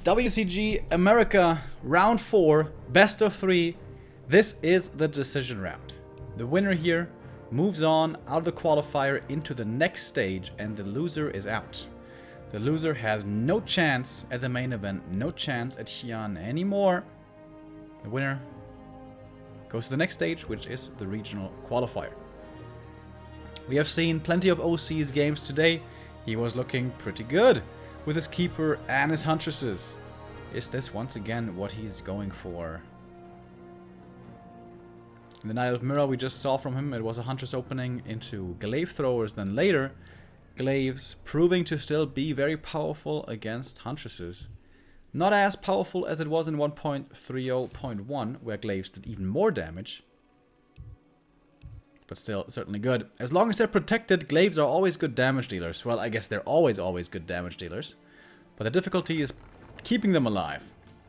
WCG America round 4, best of 3. This is the decision round. The winner here moves on out of the qualifier into the next stage, and the loser is out. The loser has no chance at the main event, no chance at Xi'an anymore. The winner goes to the next stage, which is the regional qualifier. We have seen plenty of OC's games today. He was looking pretty good with his keeper and his huntresses. Is this once again what he's going for? In the Night of Mirror we just saw from him, it was a huntress opening into Glaive throwers. Then later, Glaives proving to still be very powerful against huntresses. Not as powerful as it was in 1.30.1, where Glaives did even more damage. But still, certainly good. As long as they're protected, Glaives are always good damage dealers. Well, I guess they're always good damage dealers. But the difficulty is keeping them alive.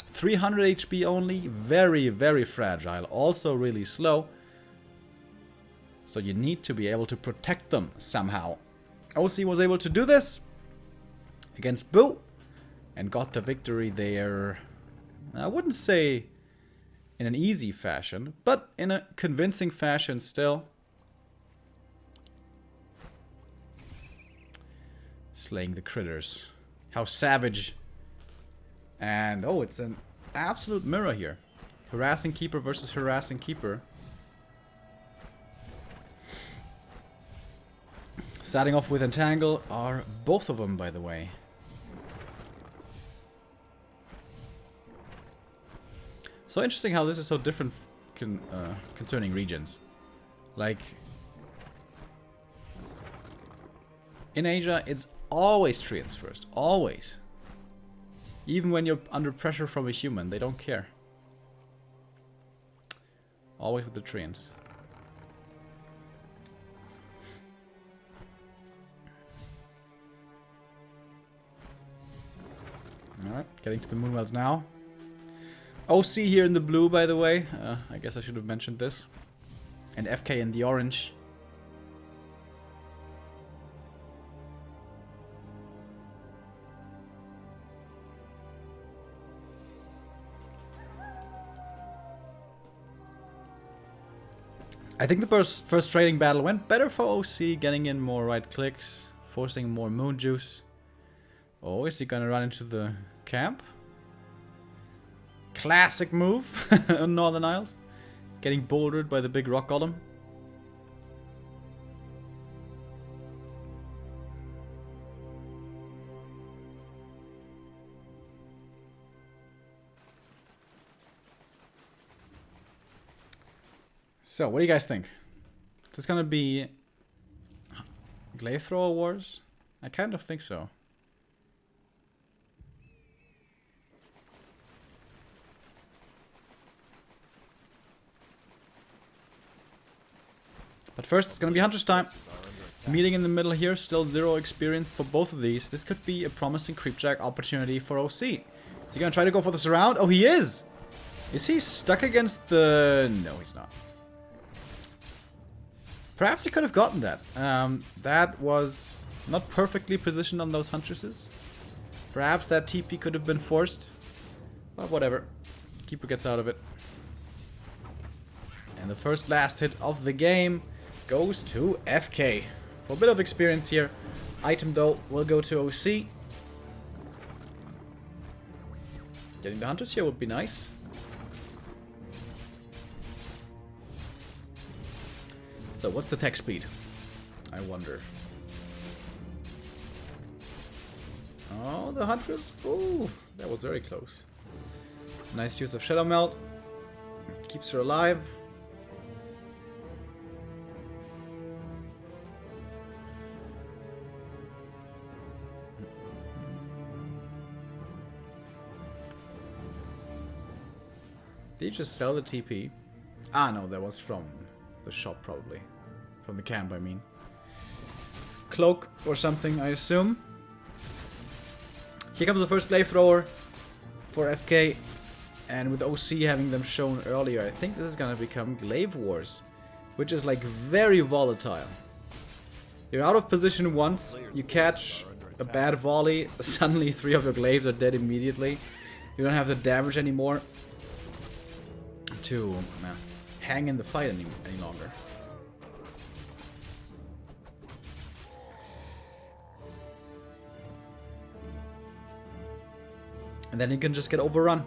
300 HP only, very fragile. Also really slow. So you need to be able to protect them somehow. OC was able to do this against Boo. And got the victory there. I wouldn't say in an easy fashion, but in a convincing fashion still. Slaying the critters. How savage. And oh, it's an absolute mirror here. Harassing keeper versus harassing keeper. Starting off with Entangle are both of them, by the way. So interesting how this is so different concerning regions. Like, in Asia, it's always treants first. Always. Even when you're under pressure from a human, they don't care. Always with the treants. Alright, getting to the Moonwells now. OC here in the blue, by the way. I guess I should have mentioned this. And FK in the orange. I think the first trading battle went better for OC, getting in more right clicks, forcing more moon juice. Oh, is he gonna run into the camp? Classic move on Northern Isles. Getting bouldered by the big rock golem. So, what do you guys think? Is this gonna be Glaive Thrower Wars? I kind of think so. But first, it's gonna be Hunter's time. Meeting in the middle here, still 0 experience for both of these. This could be a promising creepjack opportunity for OC. Is he gonna try to go for the surround? Oh, he is! Is he stuck against the... No, he's not. Perhaps he could have gotten that. That was not perfectly positioned on those huntresses. Perhaps that TP could have been forced. But whatever. Keeper gets out of it. And the first last hit of the game goes to FK. For a bit of experience here. Item though will go to OC. Getting the hunters here would be nice. So what's the tech speed? I wonder. Oh, the Huntress. Ooh, that was very close. Nice use of Shadow Melt. Keeps her alive. Did you just sell the TP? Ah, no, that was from the shop, probably. From the camp, I mean. Cloak or something, I assume. Here comes the first Glaive Thrower for FK. And with OC having them shown earlier, I think this is gonna become Glaive Wars. Which is like very volatile. You're out of position once, you catch a bad volley, suddenly 3 of your glaives are dead immediately. You don't have the damage anymore to hang in the fight any longer. And then you can just get overrun.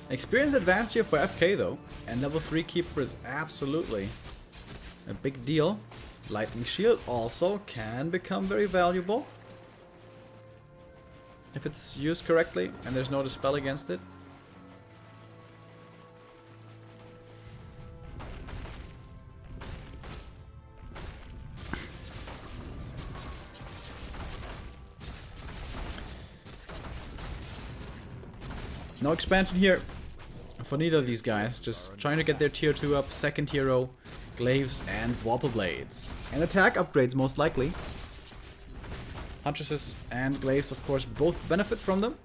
Experience advantage here for FK though, and level 3 keeper is absolutely a big deal. Lightning shield also can become very valuable if it's used correctly and there's no dispel against it. No expansion here for neither of these guys, just trying to get their tier 2 up, second hero, glaives and warple blades. And attack upgrades most likely. Huntresses and glaives of course both benefit from them.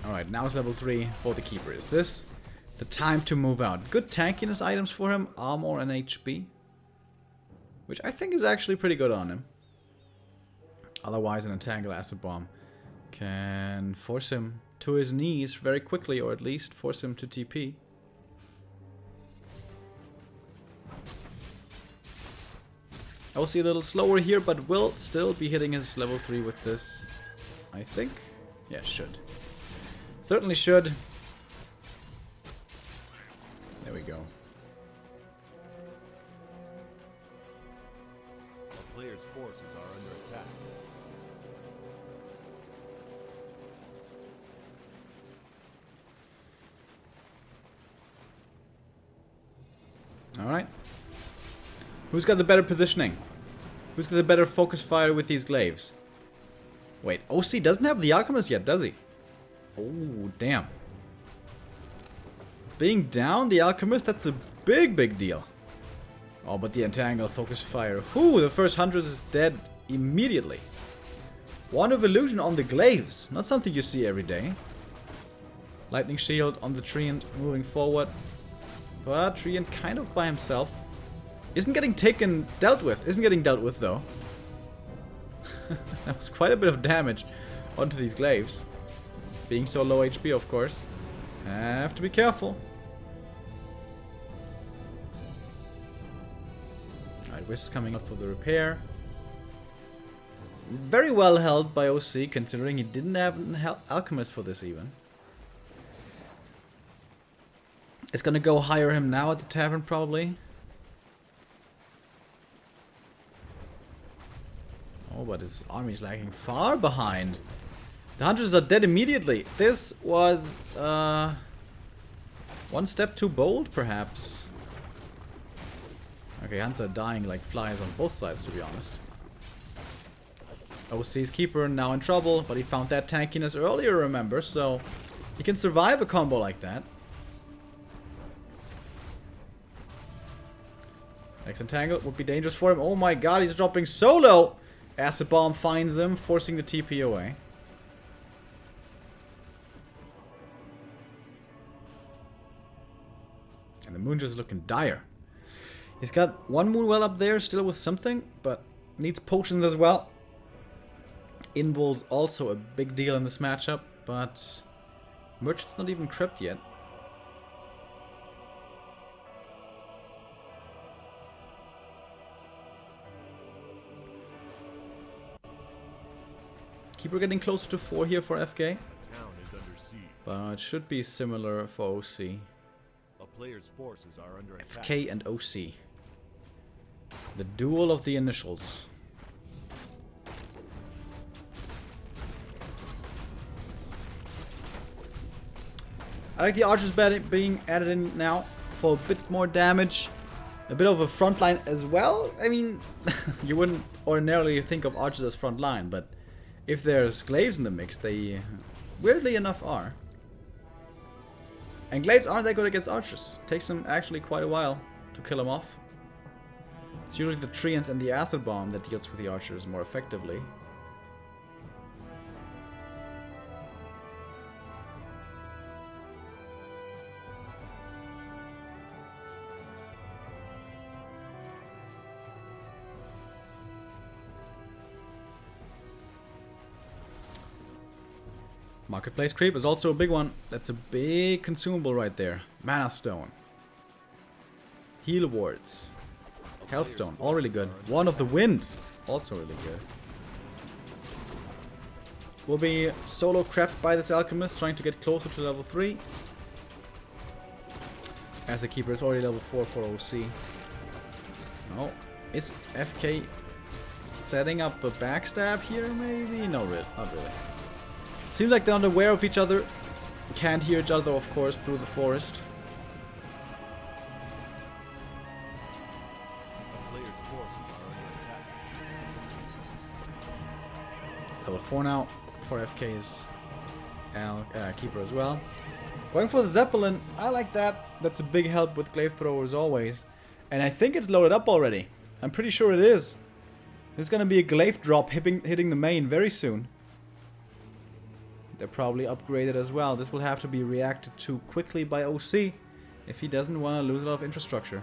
Alright, now it's level 3 for the keeper. Is this the time to move out? Good tankiness items for him, armor and HP. Which I think is actually pretty good on him. Otherwise an entangle acid bomb can force him to his knees very quickly, or at least force him to TP. I will see a little slower here, but will still be hitting his level 3 with this, I think. Yeah, should. Certainly should. There we go. The player's forces are under attack. Alright. Who's got the better positioning? Who's got the better focus fire with these glaives? Wait, OC doesn't have the Alchemist yet, does he? Oh, damn. Being down the Alchemist, that's a big deal. Oh, but the Entangle focus fire. Whoo, the first Huntress is dead immediately. Wand of Illusion on the glaives. Not something you see every day. Lightning shield on the Treant moving forward. But Treant kind of by himself. Isn't getting dealt with though. That was quite a bit of damage onto these glaives. Being so low HP, of course. Have to be careful. Alright, Wisp coming up for the repair. Very well held by OC, considering he didn't have an Alchemist for this even. It's gonna go hire him now at the tavern, probably. Oh, but his army's lagging far behind. The Hunters are dead immediately. This was one step too bold, perhaps. Okay, Hunters are dying like flies on both sides, to be honest. OC's keeper now in trouble, but he found that tankiness earlier, remember, so he can survive a combo like that. Next entangle would be dangerous for him. Oh my god, he's dropping so low! Acid Bomb finds him, forcing the TP away. And the moon just looking dire. He's got one moon well up there, still with something, but needs potions as well. Invol's also a big deal in this matchup, but Merchant's not even crypt yet. Keeper getting closer to 4 here for FK. The town is under siege. But it should be similar for OC. A player's forces are under attack. FK and OC. The duel of the initials. I like the archers being added in now for a bit more damage. A bit of a front line as well. I mean, you wouldn't ordinarily think of archers as front line, but if there's glaives in the mix, they weirdly enough are. And glaives aren't that good against archers. Takes them actually quite a while to kill them off. It's usually the Treants and the Acid Bomb that deals with the archers more effectively. Marketplace creep is also a big one. That's a big consumable right there. Mana Stone. Heal Wards. Health Stone, all really good. Wand of the Wind, also really good. Will be solo crept by this alchemist, trying to get closer to level 3. As the keeper is already level 4 for OC. Oh, is FK setting up a backstab here, maybe? No, not really. Seems like they're unaware of each other. Can't hear each other, of course, through the forest. Level 4 now for FK's keeper as well. Going for the Zeppelin, I like that. That's a big help with Glaive throwers always. And I think it's loaded up already. I'm pretty sure it is. There's gonna be a Glaive drop hitting the main very soon. They're probably upgraded as well. This will have to be reacted to quickly by OC if he doesn't want to lose a lot of infrastructure.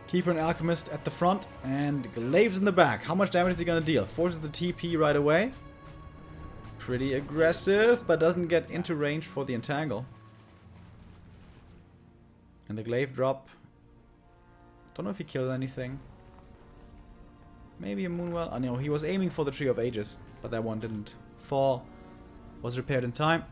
Keeper and Alchemist at the front, and Glaives in the back. How much damage is he going to deal? Forces the TP right away. Pretty aggressive, but doesn't get into range for the Entangle. And the Glaive drop. Don't know if he killed anything. Maybe a Moonwell. Oh no, he was aiming for the Tree of Ages, but that one didn't fall. Was repaired in time.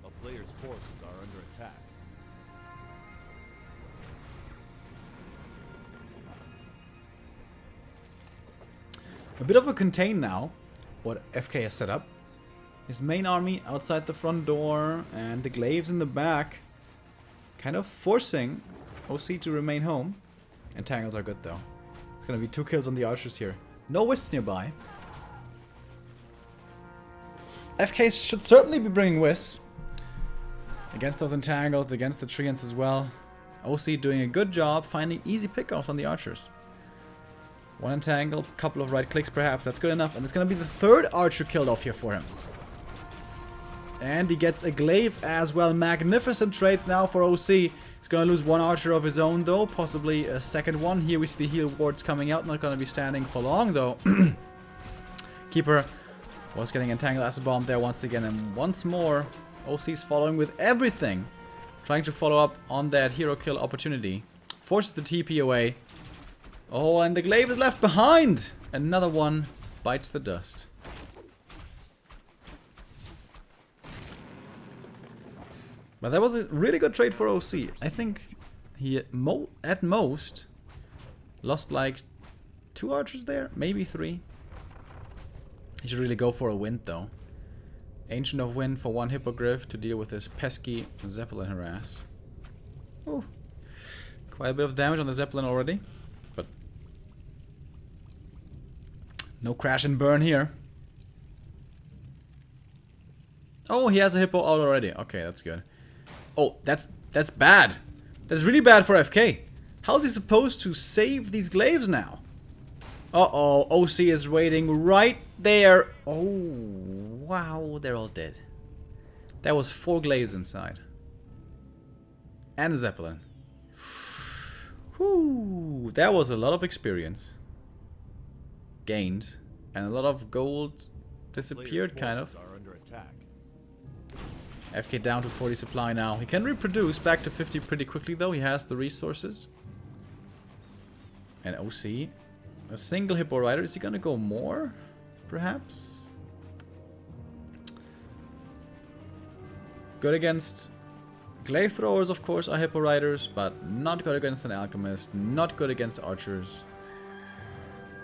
A player's forces are under attack. A bit of a contain now, what FK has set up. His main army outside the front door and the Glaives in the back. Kind of forcing OC to remain home. Entangles are good though. It's gonna be 2 kills on the archers here. No wisps nearby. FK should certainly be bringing wisps. Against those entangles, against the treants as well. OC doing a good job finding easy pickoffs on the archers. One entangle, couple of right clicks perhaps, that's good enough. And it's going to be the 3rd archer killed off here for him. And he gets a Glaive as well. Magnificent trades now for OC. He's going to lose 1 archer of his own though, possibly a 2nd one. Here we see the heal wards coming out, not going to be standing for long though. Keeper was getting entangled as a bomb there once again, and once more OC's following with everything. Trying to follow up on that hero kill opportunity. Forces the TP away. Oh, and the Glaive is left behind! Another one bites the dust. But that was a really good trade for OC. I think he at most lost like 2 archers there, maybe 3. He should really go for a wind though. Ancient of Wind for 1 Hippogriff to deal with this pesky Zeppelin harass. Ooh. Quite a bit of damage on the Zeppelin already. But no crash and burn here. Oh, he has a Hippo out already. Okay, that's good. Oh, that's bad. That's really bad for FK. How is he supposed to save these Glaives now? Uh-oh, OC is waiting right there. Oh, wow, they're all dead. That was 4 Glaives inside. And a Zeppelin. Whew, that was a lot of experience gained. And a lot of gold disappeared, kind of. FK down to 40 supply now. He can reproduce back to 50 pretty quickly, though. He has the resources. And OC... a single Hippo Rider. Is he gonna go more? Perhaps? Good against Glaive Throwers, of course, are Hippo Riders, but not good against an Alchemist, not good against Archers.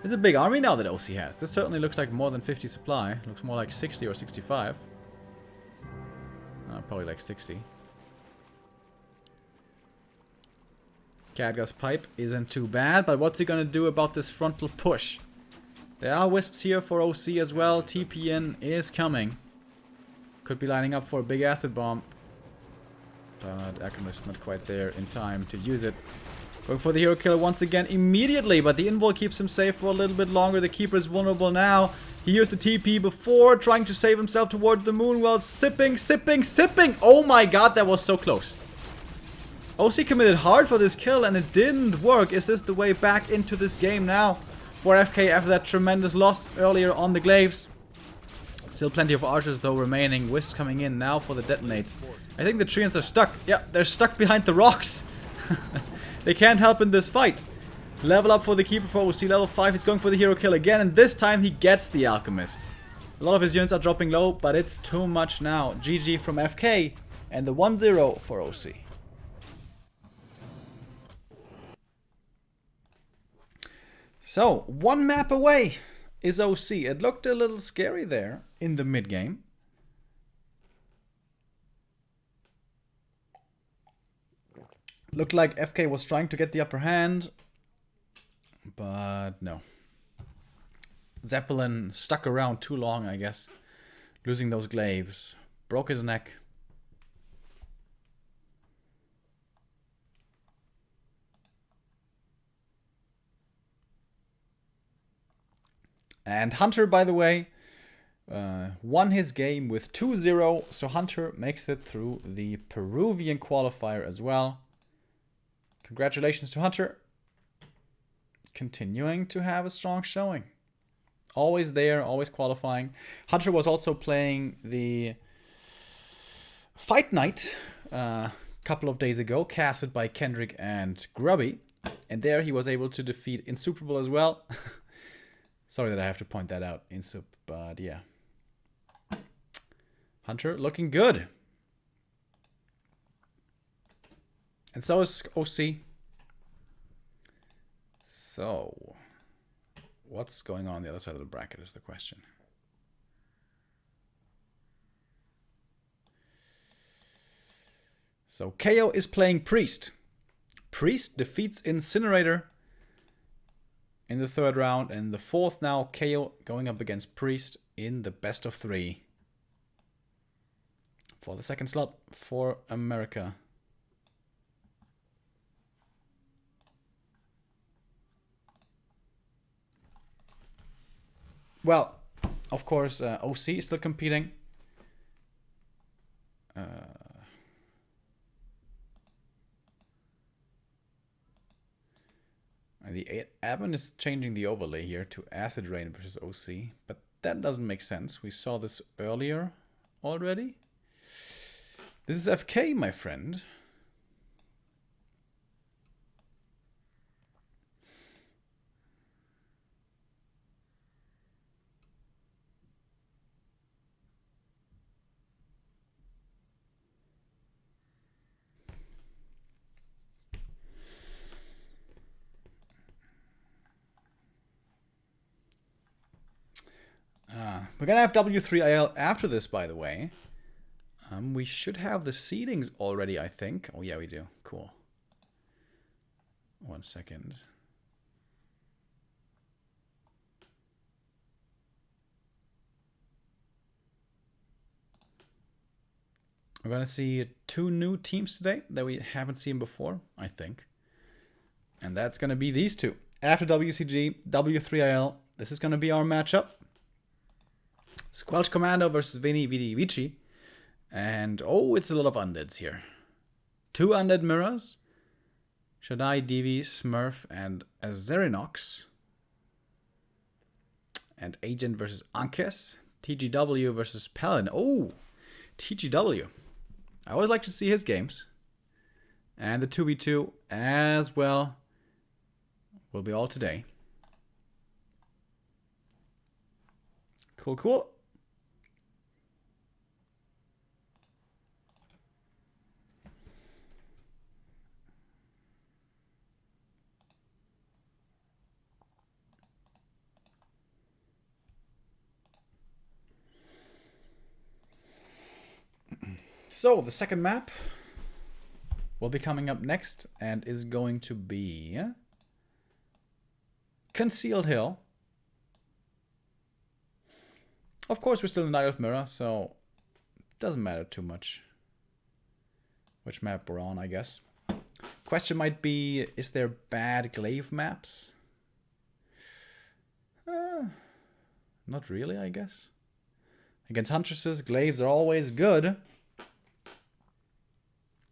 It's a big army now that OC has. This certainly looks like more than 50 supply. Looks more like 60 or 65. Probably like 60. Khadgar's pipe isn't too bad, but what's he gonna do about this frontal push? There are wisps here for OC as well. TPN is coming. Could be lining up for a big acid bomb. But Alchemist not quite there in time to use it. Going for the hero killer once again immediately, but the invul keeps him safe for a little bit longer. The keeper is vulnerable now. He used the TP before, trying to save himself towards the moon while sipping. Oh my god, that was so close. OC committed hard for this kill and it didn't work. Is this the way back into this game now for FK after that tremendous loss earlier on the Glaives? Still plenty of archers though remaining. Wisp coming in now for the detonates. I think the treants are stuck. Yeah, they're stuck behind the rocks. They can't help in this fight. Level up for the keeper for OC. Level 5. He's going for the hero kill again. And this time he gets the alchemist. A lot of his units are dropping low, but it's too much now. GG from FK. And the 1-0 for OC. So, one map away is OC. It looked a little scary there in the mid-game. Looked like FK was trying to get the upper hand, but no. Zeppelin stuck around too long, I guess. Losing those glaives. Broke his neck. And Hunter, by the way, won his game with 2-0. So Hunter makes it through the Peruvian qualifier as well. Congratulations to Hunter. Continuing to have a strong showing. Always there, always qualifying. Hunter was also playing the Fight Night a couple of days ago, casted by Kendrick and Grubby. And there he was able to defeat Insuperable as well. Sorry that I have to point that out, Insup, but yeah. Hunter looking good. And so is OC. So, what's going on the other side of the bracket is the question. So, KO is playing Priest. Priest defeats Incinerator in the third round. And the fourth now, KO going up against Priest in the best of 3. For the second slot for America. Well, of course, OC is still competing. The admin is changing the overlay here to Acid Rain versus OC, but that doesn't make sense. We saw this earlier already. This is FK, my friend. We're gonna have W3IL after this, by the way. We should have the seedings already, I think. Oh yeah, we do. Cool. 1 second. We're gonna see 2 new teams today that we haven't seen before, I think. And that's gonna be these 2. After WCG, W3IL. This is gonna be our matchup. Squelch Commando versus Vini Vidi Vici. And, oh, it's a lot of undeads here. 2 undead mirrors. Shaddai, Divi, Smurf, and Azerinox. And Agent versus Ankes. TGW versus Paladin. Oh, TGW. I always like to see his games. And the 2v2 as well will be all today. Cool, cool. So, the second map will be coming up next and is going to be Concealed Hill. Of course, we're still in Night of Mirror, so it doesn't matter too much which map we're on, I guess. Question might be, is there bad Glaive maps? Not really, I guess. Against Huntresses, Glaives are always good.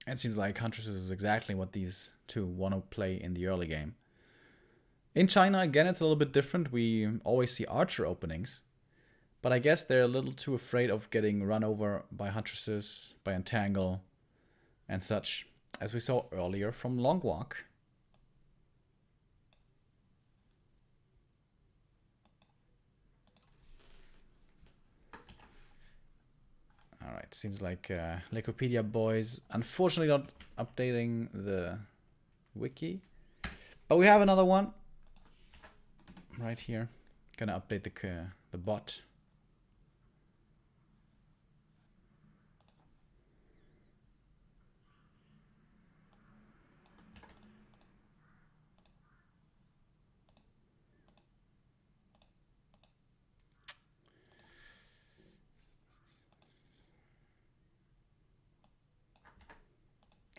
It seems like Huntresses is exactly what these two want to play in the early game. In China, again, it's a little bit different. We always see Archer openings. But I guess they're a little too afraid of getting run over by Huntresses, by Entangle, and such, as we saw earlier from Long Walk. Alright, seems like Wikipedia boys unfortunately not updating the wiki. But we have another one right here. Gonna update the bot.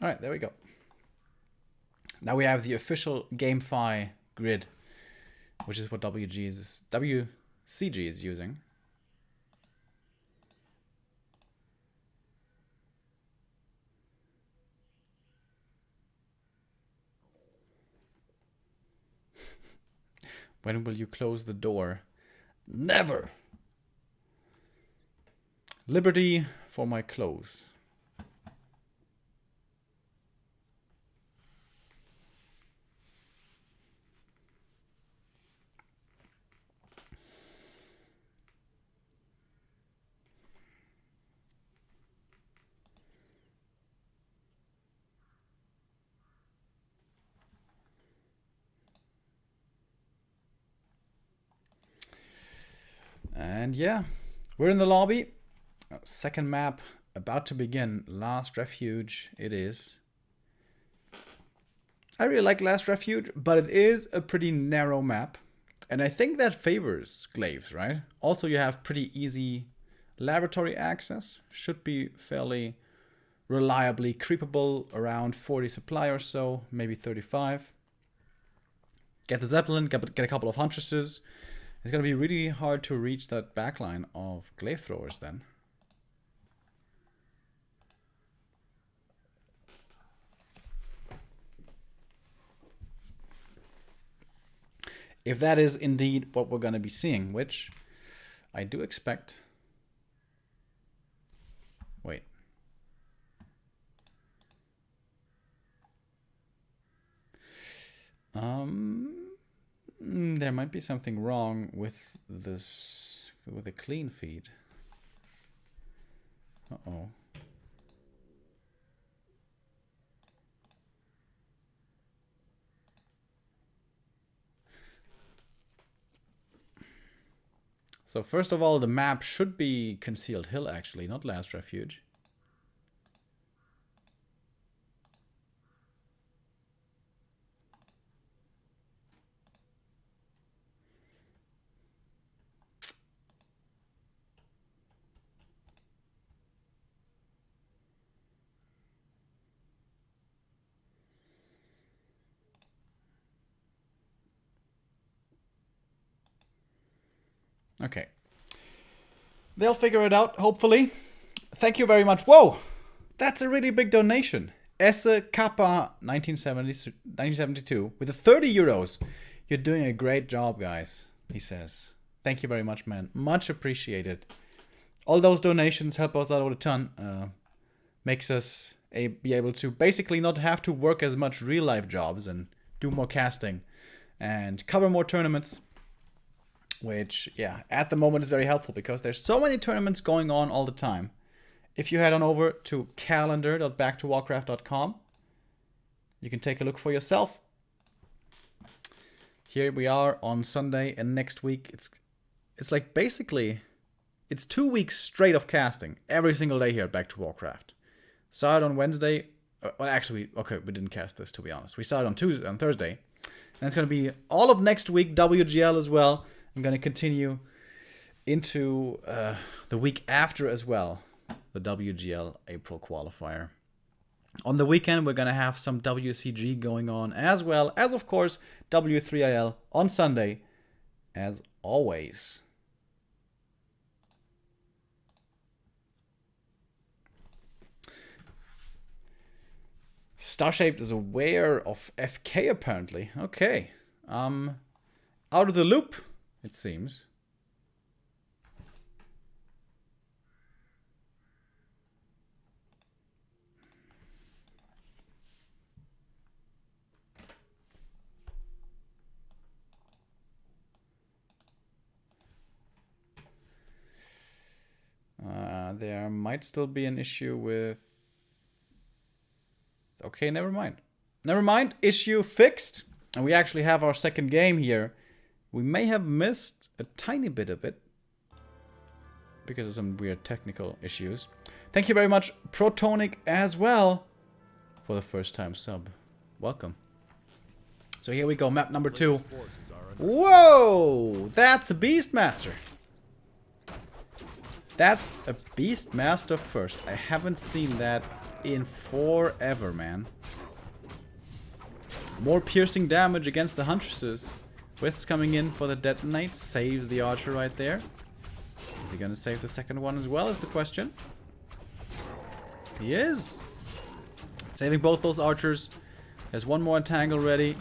All right, there we go. Now we have the official GameFi grid, which is what WCG is using. When will you close the door? Never. Liberty for my clothes. And yeah, we're in the lobby. Second map about to begin. Last Refuge it is. I really like Last Refuge, but it is a pretty narrow map. And I think that favors Glaives, right? Also, you have pretty easy laboratory access. Should be fairly reliably creepable, around 40 supply or so, maybe 35. Get the Zeppelin, get a couple of Huntresses. It's going to be really hard to reach that backline of Glaive throwers then. If that is indeed what we're going to be seeing, which I do expect. Wait. There might be something wrong with this, with a clean feed. Uh-oh. So first of all, the map should be Concealed Hill actually, not Last Refuge. Okay. They'll figure it out, hopefully. Thank you very much. Whoa! That's a really big donation. Esse Kappa 1972 with the 30 euros. You're doing a great job, guys, he says. Thank you very much, man. Much appreciated. All those donations help us out a ton. Makes us be able to basically not have to work as much real-life jobs and do more casting and cover more tournaments. Which, yeah, at the moment is very helpful because there's so many tournaments going on all the time. If you head on over to calendar.backtowalcraft.com, you can take a look for yourself. Here we are on Sunday, and next week it's like basically it's 2 weeks straight of casting every single day here at Back to Warcraft. Started on Wednesday. Well, actually, okay, we didn't cast this, to be honest. We started on Thursday, and it's gonna be all of next week WGL as well. I'm going to continue into the week after as well, the WGL April qualifier. On the weekend, we're going to have some WCG going on, as well as, of course, W3IL on Sunday, as always. Starshaped is aware of FK, apparently. Okay. Out of the loop, it seems. There might still be an issue with... Okay, never mind. Never mind, issue fixed. And we actually have our second game here. We may have missed a tiny bit of it because of some weird technical issues. Thank you very much, Protonic, as well, for the first time sub. Welcome. So here we go, map number 2. Whoa! That's a Beastmaster. That's a Beastmaster first. I haven't seen that in forever, man. More piercing damage against the Huntresses. West's coming in for the detonate. Saves the archer right there. Is he gonna save the second one as well, is the question. He is. Saving both those archers. There's one more entangle ready.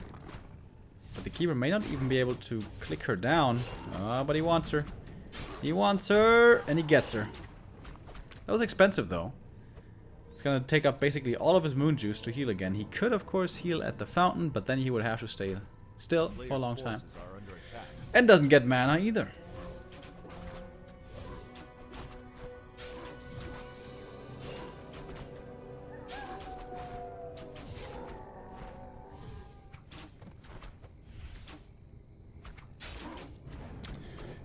But the keeper may not even be able to click her down. But he wants her. He wants her, and he gets her. That was expensive, though. It's gonna take up basically all of his moon juice to heal again. He could, of course, heal at the fountain, but then he would have to stay still for a long time. And doesn't get mana either.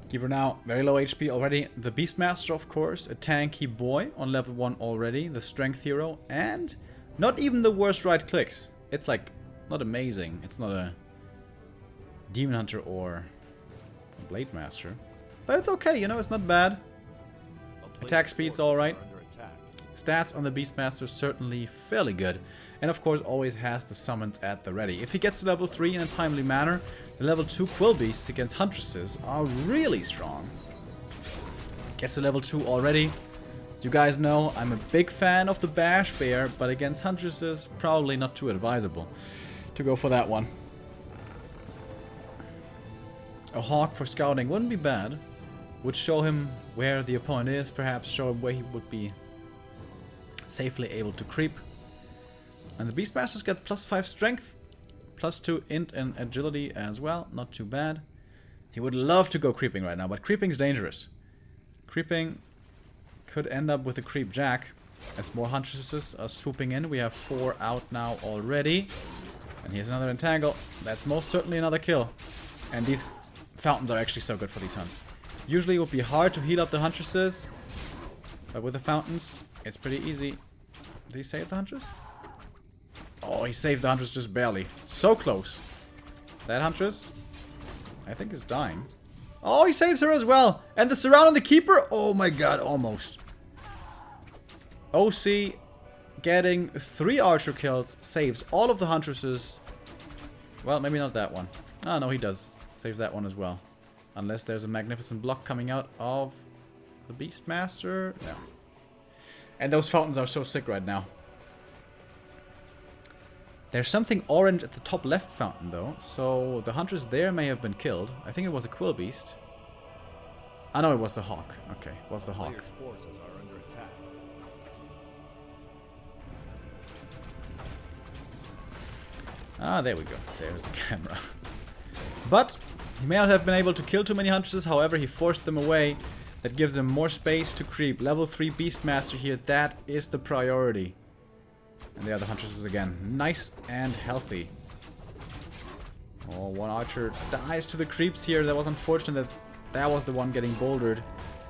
Keeper now, very low HP already. The Beastmaster, of course, a tanky boy on level 1 already. The Strength Hero, and not even the worst right clicks. It's like, not amazing. It's not a Demon Hunter or a Blade Master. But it's okay, you know, it's not bad. Attack speed's alright. Stats on the Beastmaster certainly fairly good. And of course always has the summons at the ready. If he gets to level 3 in a timely manner, the level 2 Quill Beasts against Huntresses are really strong. Gets to level 2 already. You guys know I'm a big fan of the Bash Bear, but against Huntresses, probably not too advisable to go for that one. A Hawk for scouting wouldn't be bad. Would show him where the opponent is, perhaps show him where he would be safely able to creep. And the Beastmasters got +5 strength, +2 int and agility as well. Not too bad. He would love to go creeping right now, but creeping's dangerous. Creeping could end up with a creep jack as more Huntresses are swooping in. We have 4 out now already. And here's another entangle. That's most certainly another kill. And these fountains are actually so good for these hunts. Usually it would be hard to heal up the Huntresses, but with the fountains, it's pretty easy. Did he save the Huntress? Oh, he saved the Huntress just barely. So close. That Huntress, I think, is dying. Oh, he saves her as well. And the surround on the Keeper? Oh my god, almost. OC getting 3 archer kills, saves all of the Huntresses. Well, maybe not that one. Oh, no, he does. Saves that one as well. Unless there's a magnificent block coming out of the Beastmaster. No. And those fountains are so sick right now. There's something orange at the top left fountain, though. So the Huntress there may have been killed. I think it was a Quill Beast. I know it was the Hawk. Okay, it was the Hawk. Forces are under attack. Ah, there we go. There's the camera. But he may not have been able to kill too many Huntresses. However, he forced them away. That gives him more space to creep. Level 3 Beastmaster here. That is the priority. And the other Huntresses again. Nice and healthy. Oh, one archer dies to the creeps here. That was unfortunate that that was the one getting bouldered.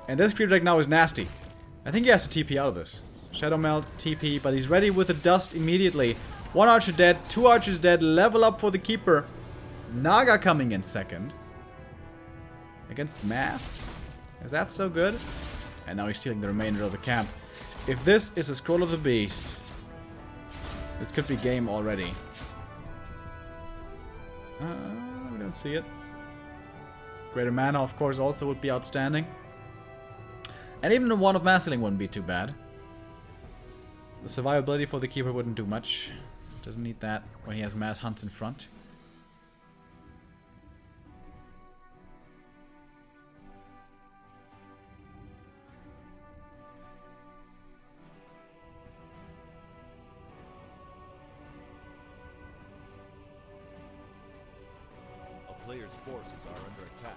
And this creep deck now is nasty. I think he has to TP out of this. Shadow Melt, TP, but he's ready with the dust immediately. One archer dead, 2 archers dead. Level up for the Keeper. Naga coming in second. Against Mass. Is that so good? And now he's stealing the remainder of the camp. If this is a Scroll of the Beast, This could be game already. We don't see it. Greater mana, of course, also would be outstanding. And even the Wand of Mass Healing wouldn't be too bad. The survivability for the keeper wouldn't do much. Doesn't need that when he has mass hunts in front. A player's forces are under attack.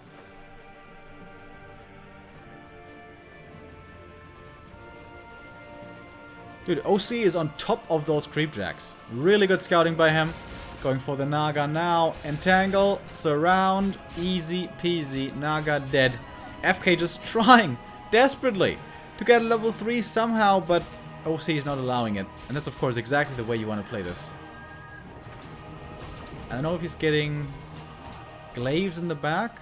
Dude, OC is on top of those creepjacks. Really good scouting by him. Going for the Naga now. Entangle, surround, easy peasy. Naga dead. FK just trying desperately to get a level 3 somehow, but OC is not allowing it. And that's of course exactly the way you want to play this. I don't know if he's getting glaives in the back.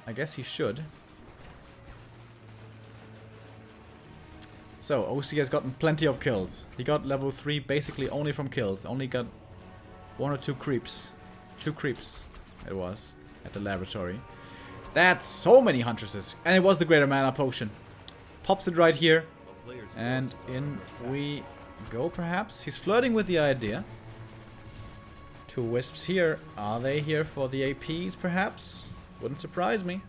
I guess he should. So, OC has gotten plenty of kills. He got level 3 basically only from kills. Only got 1 or 2 creeps. 2 creeps it was at the laboratory. That's so many Huntresses. And it was the Greater Mana Potion. Pops it right here. And in we go perhaps. He's flirting with the idea. 2 Wisps here. Are they here for the APs perhaps? Wouldn't surprise me.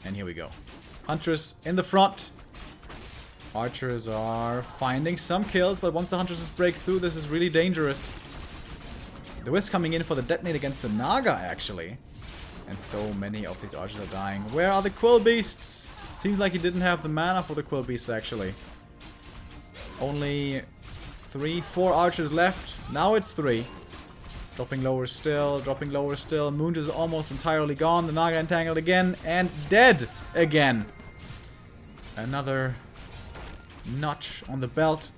And here we go. Huntress in the front. Archers are finding some kills, but once the Huntresses break through, this is really dangerous. The Wisp coming in for the detonate against the Naga, actually. And so many of these archers are dying. Where are the Quill Beasts? Seems like he didn't have the mana for the Quill Beasts, actually. Only 4 archers left. Now it's 3. Dropping lower still, dropping lower still. Moonja is almost entirely gone. The Naga entangled again and dead again. Another notch on the belt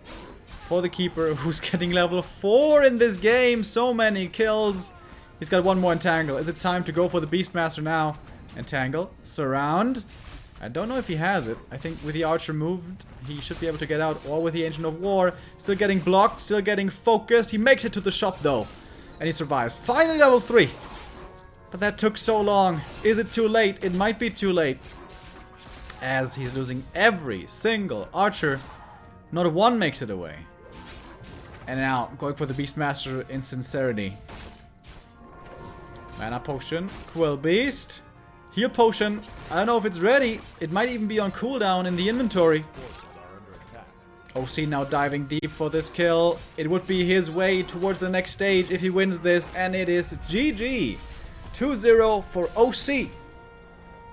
for the keeper, who's getting level 4 in this game. So many kills. He's got 1 more entangle. Is it time to go for the Beastmaster now? Entangle. Surround. I don't know if he has it. I think with the archer moved, he should be able to get out. Or with the Ancient of War. Still getting blocked. Still getting focused. He makes it to the shop though. And he survives. Finally level 3. But that took so long. Is it too late? It might be too late. As he's losing every single archer. Not one makes it away. And now going for the Beastmaster in sincerity. Mana Potion. Quill Beast. Heal Potion. I don't know if it's ready. It might even be on cooldown in the inventory. OC now diving deep for this kill. It would be his way towards the next stage if he wins this. And it is GG. 2-0 for OC.